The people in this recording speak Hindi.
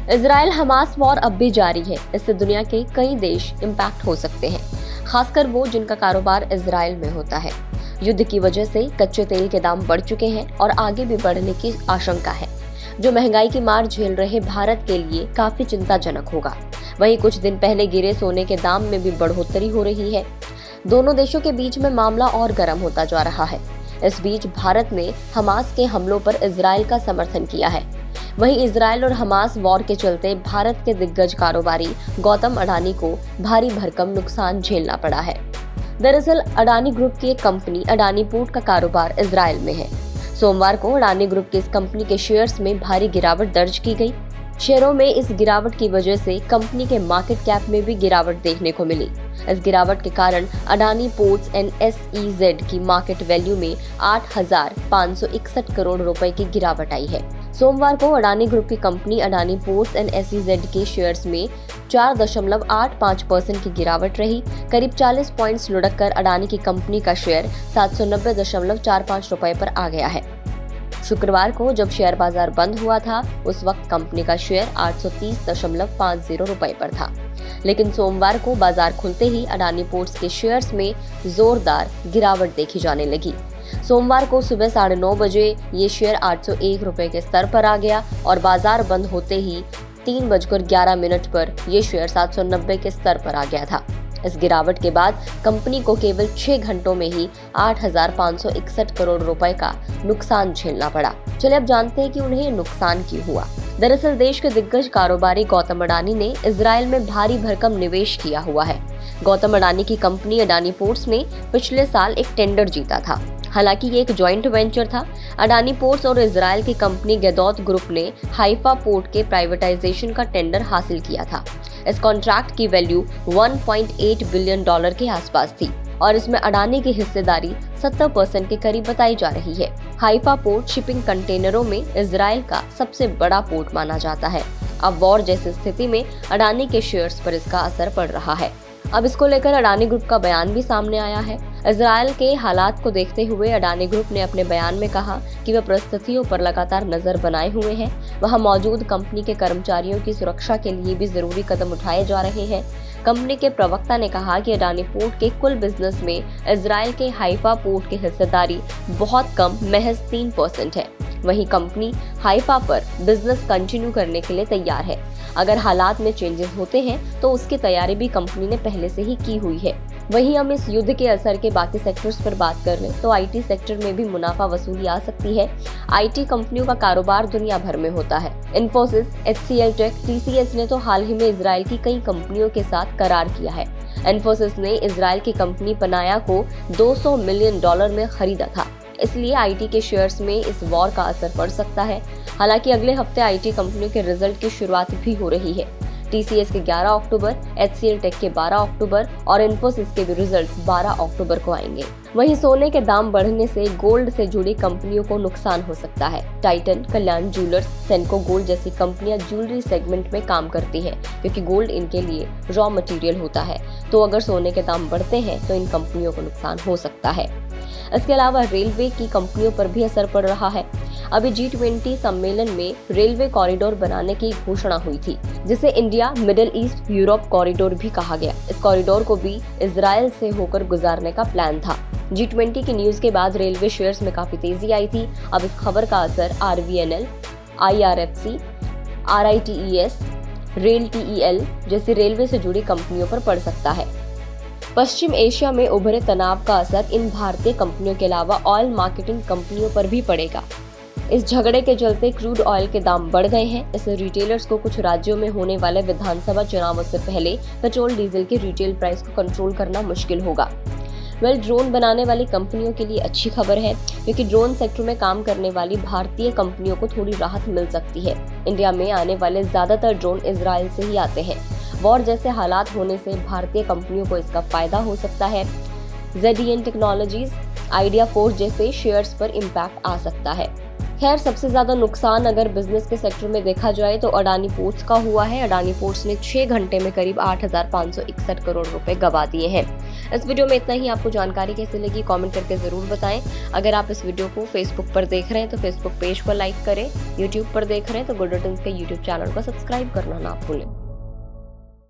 इजराइल हमास वॉर अब भी जारी है। इससे दुनिया के कई देश इम्पैक्ट हो सकते हैं, खासकर वो जिनका कारोबार इजराइल में होता है। युद्ध की वजह से कच्चे तेल के दाम बढ़ चुके हैं और आगे भी बढ़ने की आशंका है, जो महंगाई की मार झेल रहे भारत के लिए काफी चिंताजनक होगा। वहीं कुछ दिन पहले गिरे सोने के दाम में भी बढ़ोतरी हो रही है। दोनों देशों के बीच में मामला और गर्म होता जा रहा है। इस बीच भारत ने हमास के हमलों पर इजराइल का समर्थन किया है। वहीं इजराइल और हमास वॉर के चलते भारत के दिग्गज कारोबारी गौतम अडानी को भारी भरकम नुकसान झेलना पड़ा है। दरअसल अडानी ग्रुप की एक कंपनी अडानी पोर्ट का कारोबार इजराइल में है। सोमवार को अडानी ग्रुप की इस कंपनी के शेयर्स में भारी गिरावट दर्ज की गई। शेयरों में इस गिरावट की वजह से कंपनी के मार्केट कैप में भी गिरावट देखने को मिली। इस गिरावट के कारण अडानी पोर्ट्स एंड SEZ की मार्केट वैल्यू में 8,561 करोड़ रुपए की गिरावट आई है। सोमवार को अडानी ग्रुप की company Adani ports and SEZ के शेयर्स में 4.85% की गिरावट रही। करीब 40 पॉइंट्स लुढ़क कर अडानी की कंपनी का शेयर 790.45 रुपए पर आ गया है। शुक्रवार को जब शेयर बाजार बंद हुआ था, उस वक्त कंपनी का शेयर 830.50 रुपए पर था। लेकिन सोमवार को बाजार खुलते ही अडानी पोर्ट्स के शेयर्स में जोरदार गिरावट देखी जाने लगी। सोमवार को सुबह 9:30 बजे ये शेयर 801 रुपए के स्तर पर आ गया और बाजार बंद होते ही 3:11 पर ये शेयर 790 के स्तर पर आ गया था। इस गिरावट के बाद कंपनी को केवल 6 घंटों में ही 8,561 करोड़ रुपए का नुकसान झेलना पड़ा। चलिए अब जानते हैं कि उन्हें नुकसान क्यों हुआ। दरअसल देश के दिग्गज कारोबारी गौतम अडानी ने इजराइल में भारी भरकम निवेश किया हुआ है। गौतम अडानी की कंपनी अडानी पोर्ट्स ने पिछले साल एक टेंडर जीता था। हालांकि ये एक जॉइंट वेंचर था। अडानी पोर्ट्स और इजराइल की कंपनी गैदोत ग्रुप ने हाइफा पोर्ट के प्राइवेटाइजेशन का टेंडर हासिल किया था। इस कॉन्ट्रैक्ट की वैल्यू $1.8 बिलियन के आसपास थी और इसमें अडानी की हिस्सेदारी 70% के करीब बताई जा रही है। हाइफा पोर्ट शिपिंग कंटेनरों में इजराइल का सबसे बड़ा पोर्ट माना जाता है। अब वॉर जैसी स्थिति में अडानी के शेयर्स पर इसका असर पड़ रहा है। अब इसको लेकर अडानी ग्रुप का बयान भी सामने आया है। इजराइल के हालात को देखते हुए अडानी ग्रुप ने अपने बयान में कहा कि वह परिस्थितियों पर लगातार नजर बनाए हुए हैं। वहां मौजूद कंपनी के कर्मचारियों की सुरक्षा के लिए भी जरूरी कदम उठाए जा रहे हैं। कंपनी के प्रवक्ता ने कहा कि अडानी पोर्ट के कुल बिजनेस में इजराइल के हाइफा पोर्ट की हिस्सेदारी बहुत कम, महज 3% है। वहीं कंपनी हाइफा पर बिजनेस कंटिन्यू करने के लिए तैयार है। अगर हालात में चेंजेस होते हैं तो उसकी तैयारी भी कंपनी ने पहले से ही की हुई है। वहीं हम इस युद्ध के असर के बाकी सेक्टर्स पर बात कर लें तो IT सेक्टर में भी मुनाफा वसूली आ सकती है। IT कंपनियों का कारोबार दुनिया भर में होता है। इन्फोसिस, HCL टेक, TCS ने तो हाल ही में इजराइल की कई कंपनियों के साथ करार किया है। इन्फोसिस ने इजराइल की कंपनी पनाया को $200 मिलियन में खरीदा था। इसलिए IT के शेयर्स में इस वॉर का असर पड़ सकता है। हालांकि अगले हफ्ते IT कंपनियों के रिजल्ट की शुरुआत भी हो रही है। TCS के 11 अक्टूबर, HCL टेक के 12 अक्टूबर और इन्फोसिस के भी रिजल्ट्स 12 अक्टूबर को आएंगे। वहीं सोने के दाम बढ़ने से गोल्ड से जुड़ी कंपनियों को नुकसान हो सकता है। टाइटन, कल्याण ज्वेलर्स, सेंको गोल्ड जैसी कंपनियां ज्वेलरी सेगमेंट में काम करती हैं, क्योंकि गोल्ड इनके लिए रॉ मटेरियल होता है। तो अगर सोने के दाम बढ़ते हैं तो इन कंपनियों को नुकसान हो सकता है। इसके अलावा रेलवे की कंपनियों पर भी असर पड़ रहा है। अभी G20 सम्मेलन में रेलवे कॉरिडोर बनाने की घोषणा हुई थी, जिसे India middle east Europe corridor भी कहा गया। इस कॉरिडोर को भी इजराइल से होकर गुजारने का प्लान था। G20 की न्यूज के बाद रेलवे शेयर्स में काफी तेजी आई थी। अब इस खबर का असर RVNL, IRFC, RITES, rail TEL जैसी रेलवे से जुड़ी कंपनियों पर पड़ सकता है। पश्चिम एशिया में उभरे तनाव का असर इन भारतीय कंपनियों के अलावा ऑयल मार्केटिंग कंपनियों पर भी पड़ेगा। इस झगड़े के चलते क्रूड ऑयल के दाम बढ़ गए हैं। इससे रिटेलर्स को कुछ राज्यों में होने वाले विधानसभा चुनावों से पहले पेट्रोल डीजल के रिटेल प्राइस को कंट्रोल करना मुश्किल होगा। ड्रोन बनाने वाली कंपनियों के लिए अच्छी खबर है, क्योंकि ड्रोन सेक्टर में काम करने वाली भारतीय कंपनियों को थोड़ी राहत मिल सकती है। इंडिया में आने वाले ज्यादातर ड्रोन इजराइल से ही आते हैं। वॉर जैसे हालात होने से भारतीय कंपनियों को इसका फायदा हो सकता है। ZDN टेक्नोलॉजीज, आइडिया फोर्स जैसे शेयर्स पर इम्पैक्ट आ सकता है। खैर, सबसे ज्यादा नुकसान अगर बिजनेस के सेक्टर में देखा जाए तो अडानी पोर्ट्स का हुआ है। अडानी पोर्ट्स ने 6 घंटे में करीब 8,561 करोड़ रुपए गवा दिए हैं। इस वीडियो में इतना ही। आपको जानकारी कैसी लगी कमेंट करके जरूर बताएं। अगर आप इस वीडियो को फेसबुक पर देख रहे हैं तो फेसबुक पेज को लाइक करें, यूट्यूब पर देख रहे हैं तो गुड रिटर्न्स के यूट्यूब चैनल को सब्सक्राइब करना ना भूलें।